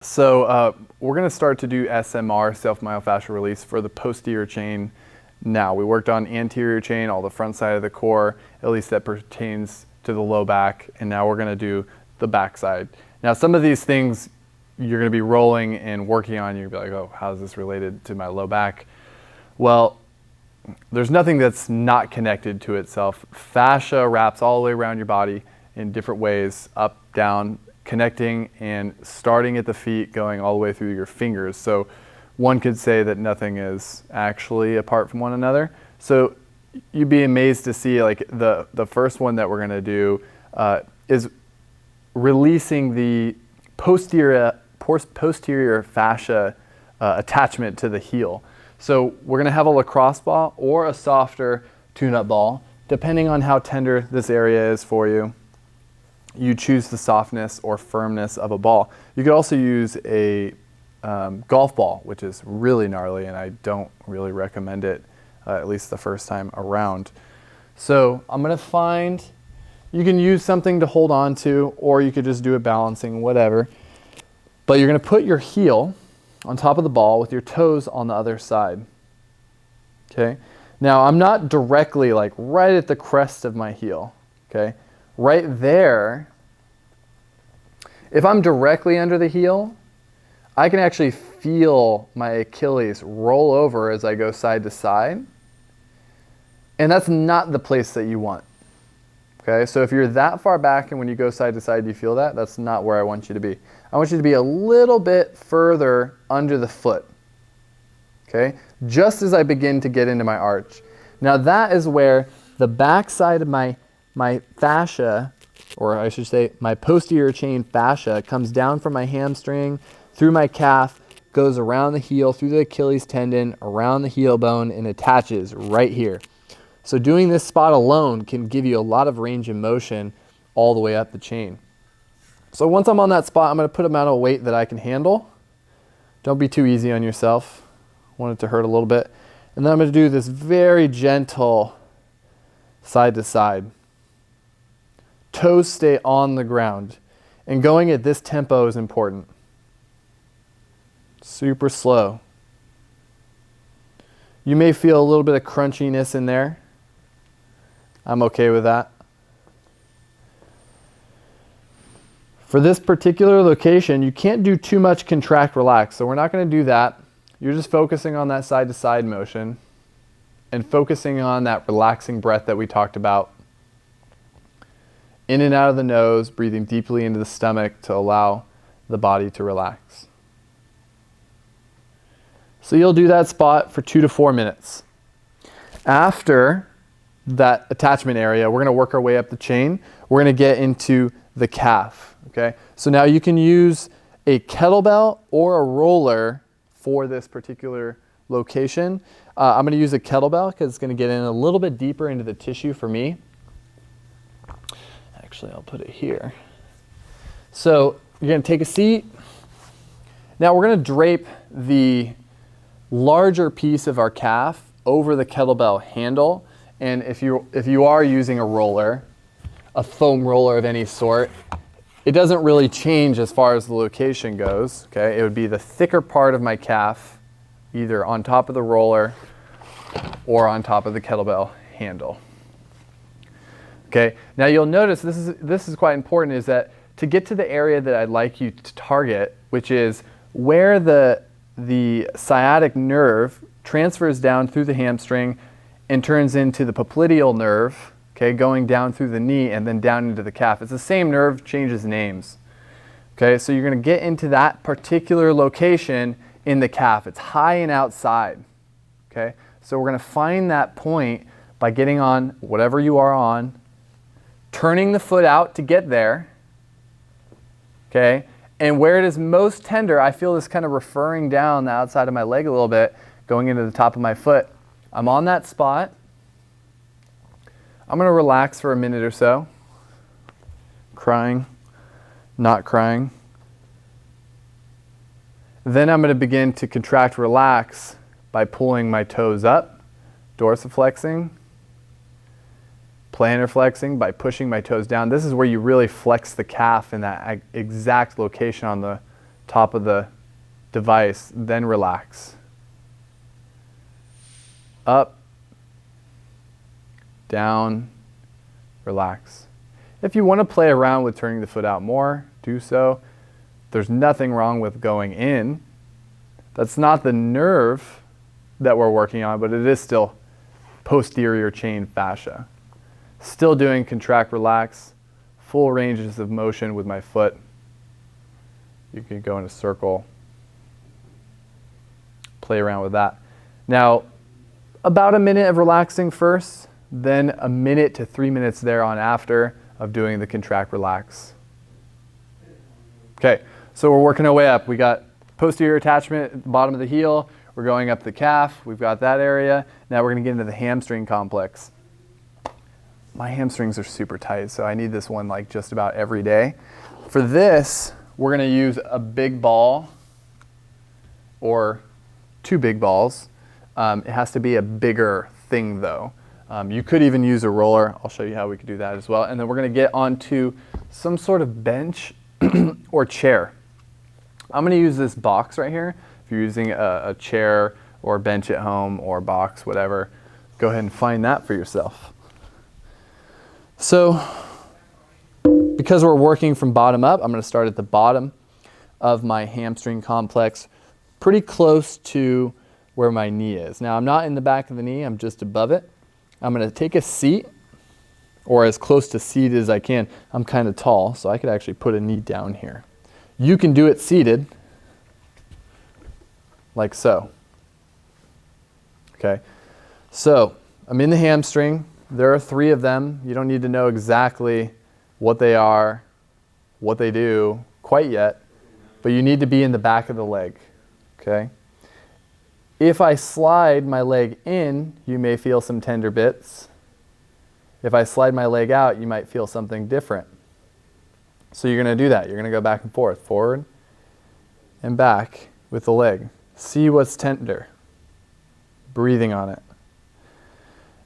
So we're going to start to do SMR, self-myofascial release, for the posterior chain now. We worked on anterior chain, all the front side of the core, at least that pertains to the low back, and now we're going to do the back side. Now some of these things you're going to be rolling and working on, you'll be like, oh, how is this related to my low back? Well, there's nothing that's not connected to itself. Fascia wraps all the way around your body in different ways, up, down, connecting and starting at the feet, going all the way through your fingers. So one could say that nothing is actually apart from one another. So you'd be amazed to see, like, the first one that we're going to do is releasing the posterior fascia attachment to the heel. So we're going to have a lacrosse ball or a softer tune-up ball, depending on how tender this area is for you. You choose the softness or firmness of a ball. You could also use a golf ball, which is really gnarly, and I don't really recommend it, at least the first time around. So I'm going to find, you can use something to hold on to, or you could just do it balancing, whatever. But you're going to put your heel on top of the ball with your toes on the other side. Okay? Now I'm not directly, like, right at the crest of my heel. Okay? Right there, if I'm directly under the heel, I can actually feel my Achilles roll over as I go side to side. And that's not the place that you want. Okay, so if you're that far back and when you go side to side you feel that, that's not where I want you to be. I want you to be a little bit further under the foot. Okay, just as I begin to get into my arch. Now that is where the back side of my fascia, or I should say my posterior chain fascia, comes down from my hamstring, through my calf, goes around the heel, through the Achilles tendon, around the heel bone, and attaches right here. So doing this spot alone can give you a lot of range of motion all the way up the chain. So once I'm on that spot, I'm going to put a amount of weight that I can handle. Don't be too easy on yourself. I want it to hurt a little bit. And then I'm going to do this very gentle side to side. Toes stay on the ground. And going at this tempo is important. Super slow. You may feel a little bit of crunchiness in there. I'm okay with that. For this particular location, you can't do too much contract relax, so we're not going to do that. You're just focusing on that side to side motion and focusing on that relaxing breath that we talked about. In and out of the nose, breathing deeply into the stomach to allow the body to relax. So you'll do that spot for 2 to 4 minutes. After that attachment area, we're going to work our way up the chain. We're going to get into the calf. Okay? So now you can use a kettlebell or a roller for this particular location. I'm going to use a kettlebell because it's going to get in a little bit deeper into the tissue for me. Actually, I'll put it here. So you're going to take a seat. Now we're going to drape the larger piece of our calf over the kettlebell handle. And if you are using a roller, a foam roller of any sort, it doesn't really change as far as the location goes. Okay? It would be the thicker part of my calf, either on top of the roller or on top of the kettlebell handle. Okay? Now you'll notice this is quite important, is that to get to the area that I'd like you to target, which is where the sciatic nerve transfers down through the hamstring and turns into the popliteal nerve, okay, going down through the knee and then down into the calf. It's the same nerve, changes names. Okay, so you're going to get into that particular location in the calf. It's high and outside. Okay, so we're going to find that point by getting on whatever you are on, turning the foot out to get there. Okay, and where it is most tender, I feel this kind of referring down the outside of my leg a little bit, going into the top of my foot. I'm on that spot. I'm going to relax for a minute or so. Crying, not crying. Then I'm going to begin to contract relax by pulling my toes up, dorsiflexing, plantar flexing by pushing my toes down. This is where you really flex the calf in that exact location on the top of the device, then relax. Up, down, relax. If you want to play around with turning the foot out more, do so. There's nothing wrong with going in. That's not the nerve that we're working on, but it is still posterior chain fascia. Still doing contract, relax, full ranges of motion with my foot. You can go in a circle, play around with that. Now, about a minute of relaxing first, then a minute to 3 minutes there on after of doing the contract, relax. Okay, so we're working our way up. We got posterior attachment at the bottom of the heel. We're going up the calf. We've got that area. Now we're going to get into the hamstring complex. My hamstrings are super tight, so I need this one like just about every day. For this, we're going to use a big ball or 2 big balls. It has to be a bigger thing though. You could even use a roller. I'll show you how we could do that as well. And then we're going to get onto some sort of bench or chair. I'm going to use this box right here. If you're using a chair or bench at home or box, whatever, go ahead and find that for yourself. So because we're working from bottom up, I'm going to start at the bottom of my hamstring complex, pretty close to where my knee is. Now I'm not in the back of the knee, I'm just above it. I'm going to take a seat, or as close to seated as I can. I'm kind of tall, so I could actually put a knee down here. You can do it seated, like so. Okay, so I'm in the hamstring. There are 3 of them. You don't need to know exactly what they are, what they do quite yet, but you need to be in the back of the leg, okay? If I slide my leg in, you may feel some tender bits. If I slide my leg out, you might feel something different. So you're going to do that. You're going to go back and forward and back with the leg. See what's tender. Breathing on it.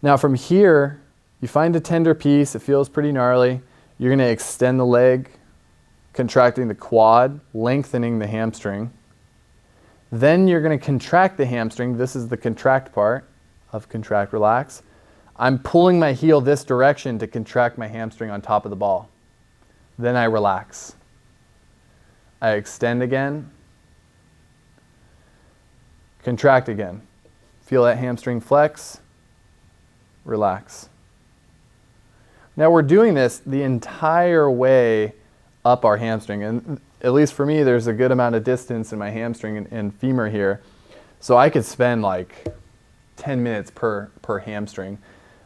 Now from here, you find a tender piece. It feels pretty gnarly. You're going to extend the leg, contracting the quad, lengthening the hamstring. Then you're going to contract the hamstring. This is the contract part of contract, relax. I'm pulling my heel this direction to contract my hamstring on top of the ball. Then I relax. I extend again. Contract again. Feel that hamstring flex. Relax. Now we're doing this the entire way up our hamstring. And at least for me, there's a good amount of distance in my hamstring and femur here. So I could spend like 10 minutes per hamstring.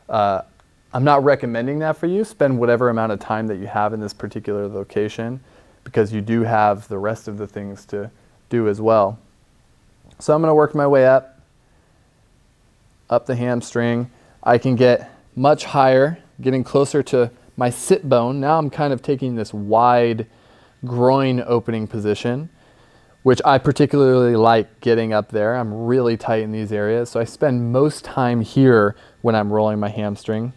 I'm not recommending that for you. Spend whatever amount of time that you have in this particular location, because you do have the rest of the things to do as well. So I'm going to work my way up the hamstring. I can get much higher, getting closer to my sit bone. Now I'm kind of taking this wide groin opening position, which I particularly like getting up there. I'm really tight in these areas, so I spend most time here when I'm rolling my hamstring.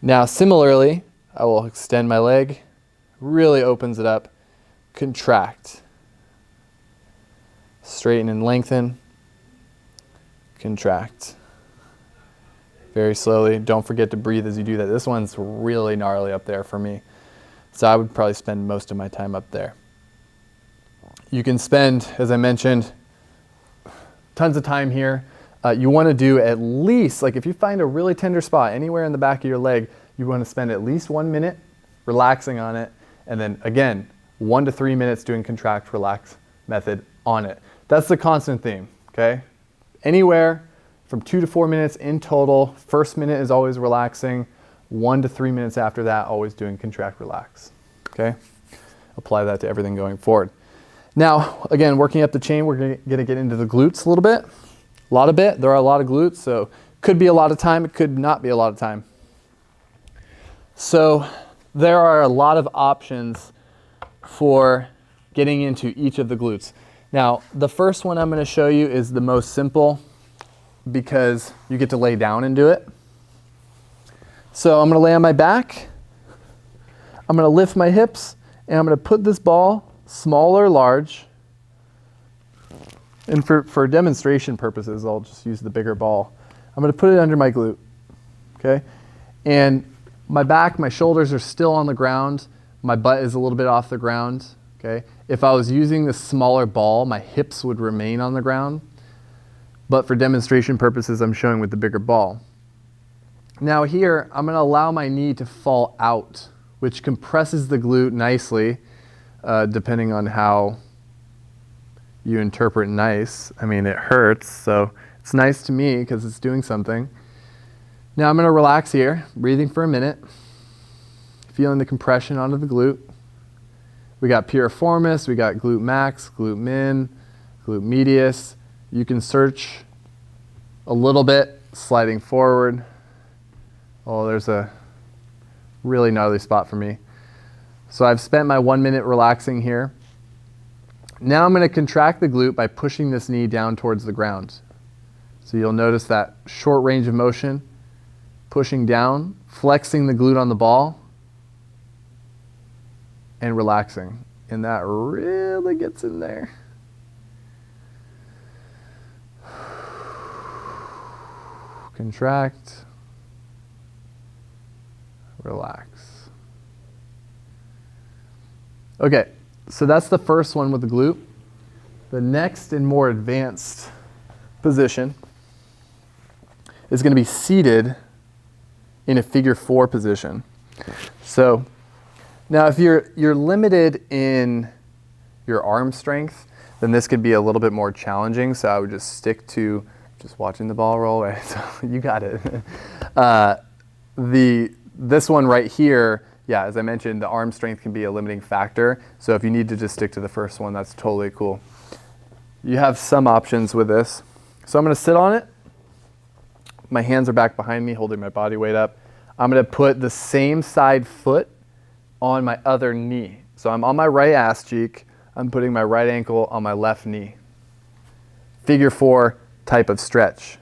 Now similarly, I will extend my leg, really opens it up, contract, straighten and lengthen, contract. Very slowly. Don't forget to breathe as you do that. This one's really gnarly up there for me, so I would probably spend most of my time up there. You can spend, as I mentioned, tons of time here. You want to do at least, like if you find a really tender spot anywhere in the back of your leg, you want to spend at least 1 minute relaxing on it, and then again, 1 to 3 minutes doing contract, relax method on it. That's the constant theme, okay? Anywhere from 2 to 4 minutes in total. First minute is always relaxing. 1 to 3 minutes after that, always doing contract, relax, okay? Apply that to everything going forward. Now, again, working up the chain, we're going to get into the glutes a little bit. There are a lot of glutes, so could be a lot of time, it could not be a lot of time. So there are a lot of options for getting into each of the glutes. Now, the first one I'm going to show you is the most simple because you get to lay down and do it. So I'm going to lay on my back. I'm going to lift my hips, and I'm going to put this ball, small or large, And for demonstration purposes, I'll just use the bigger ball. I'm going to put it under my glute, okay? And my back, my shoulders are still on the ground. My butt is a little bit off the ground, okay? If I was using the smaller ball, my hips would remain on the ground. But for demonstration purposes, I'm showing with the bigger ball. Now here, I'm going to allow my knee to fall out, which compresses the glute nicely, depending on how you interpret nice. I mean, it hurts, so it's nice to me because it's doing something. Now I'm going to relax here, breathing for a minute, feeling the compression onto the glute. We got piriformis, we got glute max, glute min, glute medius. You can search a little bit, sliding forward. Oh, there's a really gnarly spot for me. So I've spent my 1 minute relaxing here. Now I'm going to contract the glute by pushing this knee down towards the ground. So you'll notice that short range of motion, pushing down, flexing the glute on the ball, and relaxing. And that really gets in there. Contract, relax. Okay, so that's the first one with the glute. The next and more advanced position is going to be seated in a figure 4 position. So now if you're limited in your arm strength, then this could be a little bit more challenging. So I would just stick to just watching the ball roll away. So you got it. This one right here, yeah, as I mentioned, the arm strength can be a limiting factor. So if you need to just stick to the first one, that's totally cool. You have some options with this. So I'm going to sit on it. My hands are back behind me, holding my body weight up. I'm going to put the same side foot on my other knee. So I'm on my right ass cheek. I'm putting my right ankle on my left knee. Figure 4 type of stretch.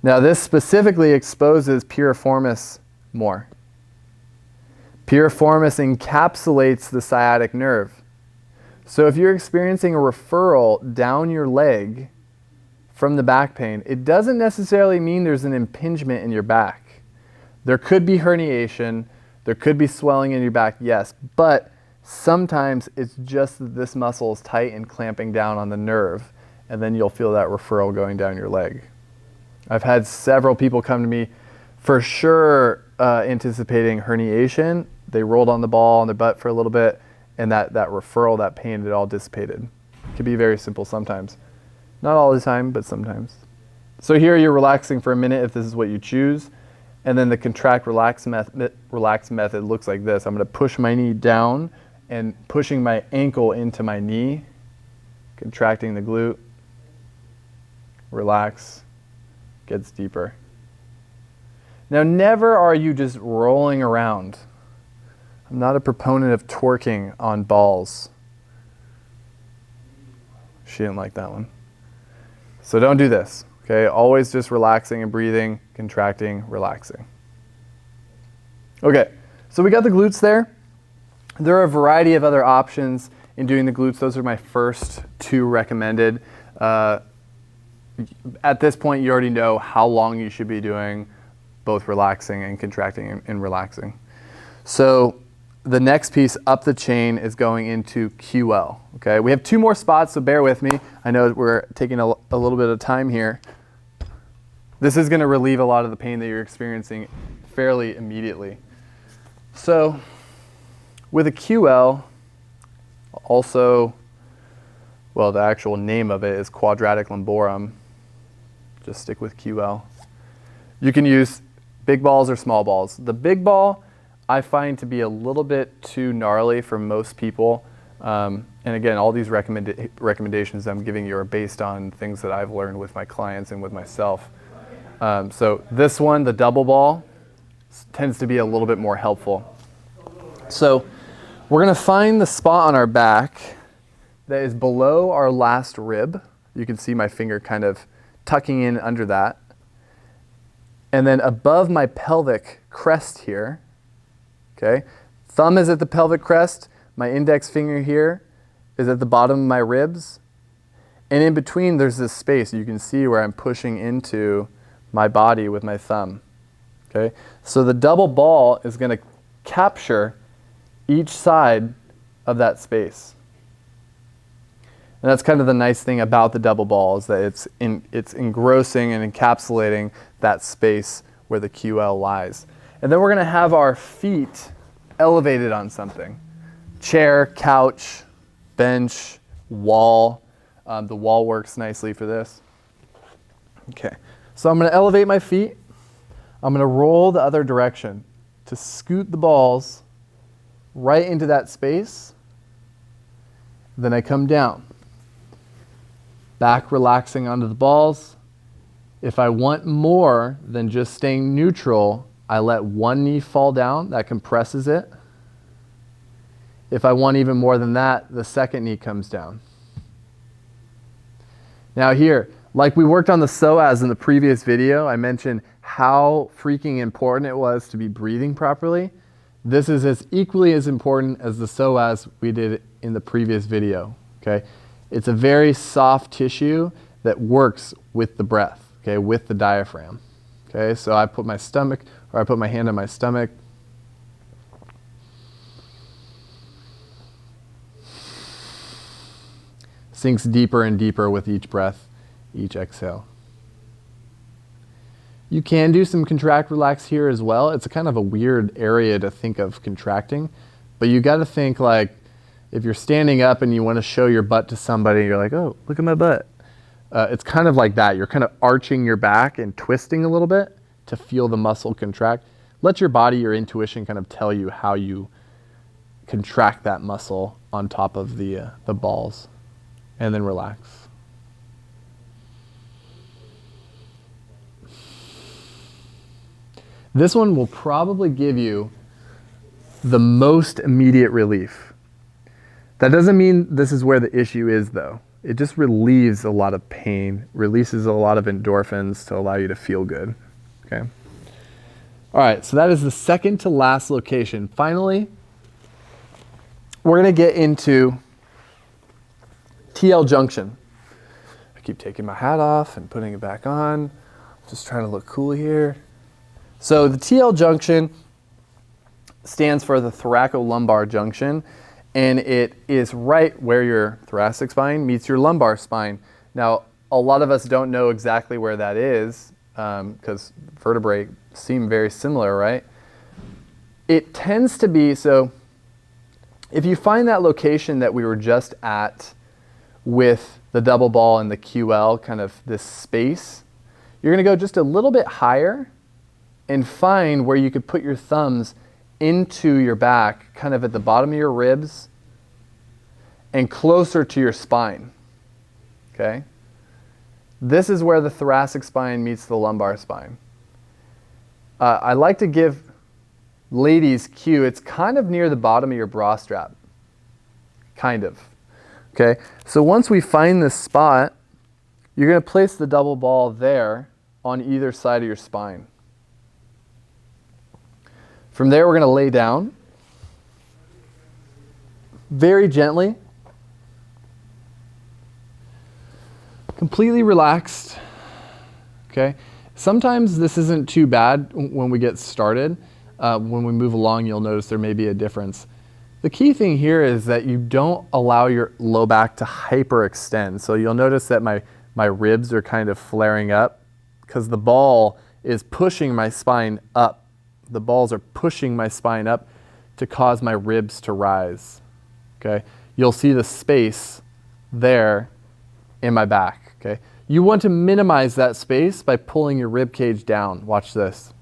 Now this specifically exposes piriformis more. Piriformis encapsulates the sciatic nerve. So if you're experiencing a referral down your leg from the back pain, it doesn't necessarily mean there's an impingement in your back. There could be herniation, there could be swelling in your back, yes, but sometimes it's just that this muscle is tight and clamping down on the nerve, and then you'll feel that referral going down your leg. I've had several people come to me for sure anticipating herniation. They rolled on the ball on their butt for a little bit, and that referral, that pain, it all dissipated. It can be very simple sometimes. Not all the time, but sometimes. So here you're relaxing for a minute if this is what you choose. And then the contract relax method looks like this. I'm going to push my knee down and pushing my ankle into my knee, contracting the glute, relax, gets deeper. Now never are you just rolling around. I'm not a proponent of twerking on balls. She didn't like that one. So don't do this, okay? Always just relaxing and breathing, contracting, relaxing. Okay, so we got the glutes there. There are a variety of other options in doing the glutes. Those are my first 2 recommended. At this point, you already know how long you should be doing both relaxing and contracting and relaxing. So the next piece up the chain is going into QL. Okay, we have 2 more spots, so bear with me. I know we're taking a little bit of time here. This is going to relieve a lot of the pain that you're experiencing fairly immediately. So with a QL, also, well, the actual name of it is quadratic lumborum. Just stick with QL. You can use big balls or small balls. The big ball I find to be a little bit too gnarly for most people. And again, all these recommendations I'm giving you are based on things that I've learned with my clients and with myself. So this one, the double ball, tends to be a little bit more helpful. So we're going to find the spot on our back that is below our last rib. You can see my finger kind of tucking in under that. And then above my pelvic crest here, okay, thumb is at the pelvic crest, my index finger here is at the bottom of my ribs, And in between, there's this space. You can see where I'm pushing into my body with my thumb. Okay? So the double ball is going to capture each side of that space. And that's kind of the nice thing about the double ball, is that it's engrossing and encapsulating that space where the QL lies. And then we're going to have our feet elevated on something. Chair, couch, bench, wall. The wall works nicely for this. Okay, so I'm going to elevate my feet. I'm going to roll the other direction to scoot the balls right into that space. Then I come down. Back relaxing onto the balls. If I want more than just staying neutral, I let one knee fall down. That compresses it. If I want even more than that, the second knee comes down. Now here, like we worked on the psoas in the previous video, I mentioned how freaking important it was to be breathing properly. This is as equally as important as the psoas we did in the previous video, okay? It's a very soft tissue that works with the breath, okay, with the diaphragm. Okay, so I put my hand on my stomach. Sinks deeper and deeper with each breath, each exhale. You can do some contract relax here as well. It's a kind of a weird area to think of contracting, but you got to think like, if you're standing up and you want to show your butt to somebody, you're like, oh, look at my butt. It's kind of like that. You're kind of arching your back and twisting a little bit to feel the muscle contract. Let your body, your intuition kind of tell you how you contract that muscle on top of the balls, and then relax. This one will probably give you the most immediate relief. That doesn't mean this is where the issue is, though. It just relieves a lot of pain, releases a lot of endorphins to allow you to feel good, okay? All right, so that is the second to last location. Finally, we're gonna get into TL junction. I keep taking my hat off and putting it back on, just trying to look cool here. So the TL junction stands for the thoracolumbar junction, and it is right where your thoracic spine meets your lumbar spine. Now, a lot of us don't know exactly where that is because vertebrae seem very similar, right? It tends to be, so if you find that location that we were just at with the double ball and the QL, kind of this space, you're gonna go just a little bit higher and find where you could put your thumbs into your back, kind of at the bottom of your ribs and closer to your spine, okay? This is where the thoracic spine meets the lumbar spine. I like to give ladies cue. It's kind of near the bottom of your bra strap, kind of, okay? So once we find this spot, you're gonna place the double ball there on either side of your spine. From there, we're gonna lay down very gently, completely relaxed, okay? Sometimes this isn't too bad when we get started. When we move along, you'll notice there may be a difference. The key thing here is that you don't allow your low back to hyperextend. So you'll notice that my ribs are kind of flaring up because the ball is pushing my spine up. The balls are pushing my spine up to cause my ribs to rise, okay? You'll see the space there in my back, okay? You want to minimize that space by pulling your rib cage down. Watch this.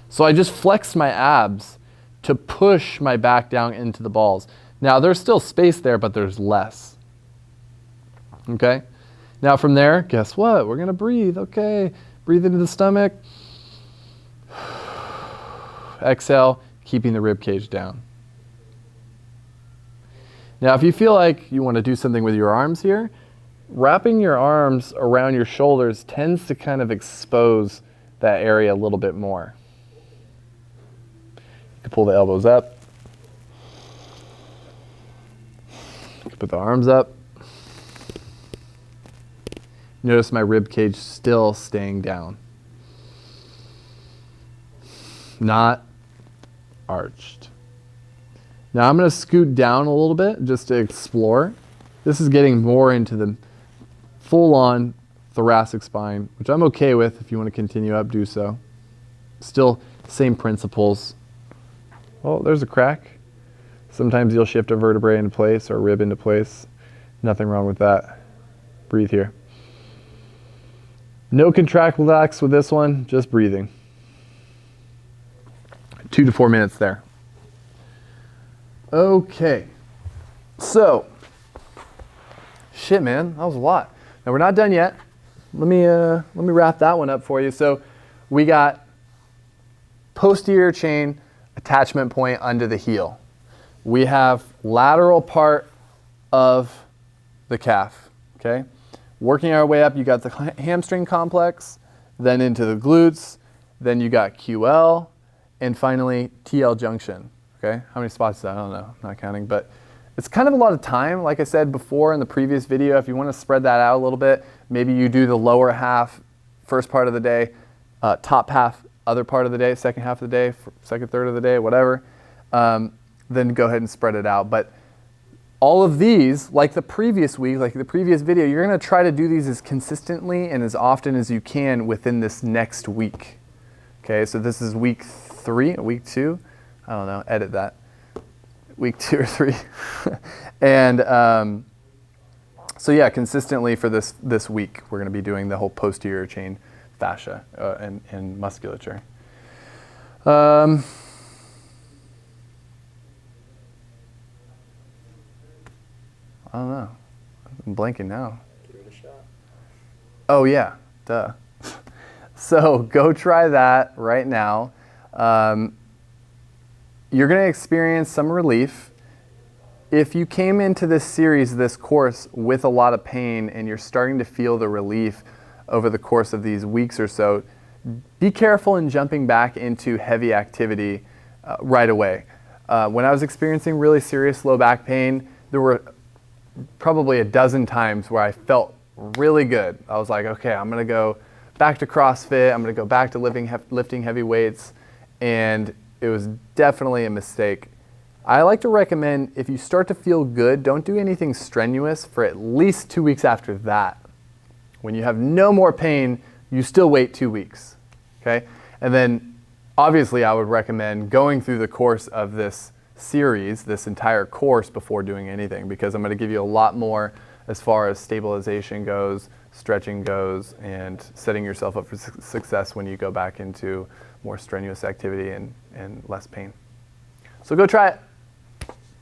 So I just flexed my abs to push my back down into the balls. Now there's still space there, but there's less, okay? Now from there, guess what? We're gonna breathe, okay? Breathe into the stomach. Exhale, keeping the rib cage down. Now, if you feel like you want to do something with your arms here, wrapping your arms around your shoulders tends to kind of expose that area a little bit more. You can pull the elbows up. You can put the arms up. Notice my rib cage still staying down. Not arched. Now I'm going to scoot down a little bit just to explore. This is getting more into the full-on thoracic spine, which I'm okay with. If you want to continue up, do so. Still same principles. Oh, there's a crack. Sometimes you'll shift a vertebrae into place or a rib into place. Nothing wrong with that. Breathe here. No contract relax with this one, just breathing. 2 to 4 minutes there. Okay. So, shit, man, that was a lot. Now we're not done yet. Let me wrap that one up for you. So, we got posterior chain attachment point under the heel. We have lateral part of the calf. Okay. Working our way up, you got the hamstring complex, then into the glutes, then you got QL, and finally TL junction. Okay, how many spots is that? I don't know, I'm not counting, but it's kind of a lot of time. Like I said before in the previous video, if you want to spread that out a little bit, maybe you do the lower half first part of the day, top half other part of the day, second half of the day, second third of the day, whatever, then go ahead and spread it out. But all of these, like the previous week, like the previous video, you're going to try to do these as consistently and as often as you can within this next week. Okay, so this is week 3, week 2. I don't know, edit that. Week 2 or 3. And so yeah, consistently for this week, we're going to be doing the whole posterior chain fascia and musculature. I don't know. I'm blanking now. Give it a shot. Oh yeah, duh. So go try that right now. You're going to experience some relief. If you came into this series, this course, with a lot of pain and you're starting to feel the relief over the course of these weeks or so, be careful in jumping back into heavy activity right away. When I was experiencing really serious low back pain, there were probably a dozen times where I felt really good. I was like, okay, I'm going to go back to CrossFit. I'm going to go back to lifting heavy weights. And it was definitely a mistake. I like to recommend, if you start to feel good, don't do anything strenuous for at least 2 weeks after that. When you have no more pain, you still wait 2 weeks. Okay? And then obviously I would recommend going through the course of this series, this entire course, before doing anything, because I'm going to give you a lot more as far as stabilization goes, stretching goes, and setting yourself up for success when you go back into more strenuous activity and less pain. So go try it.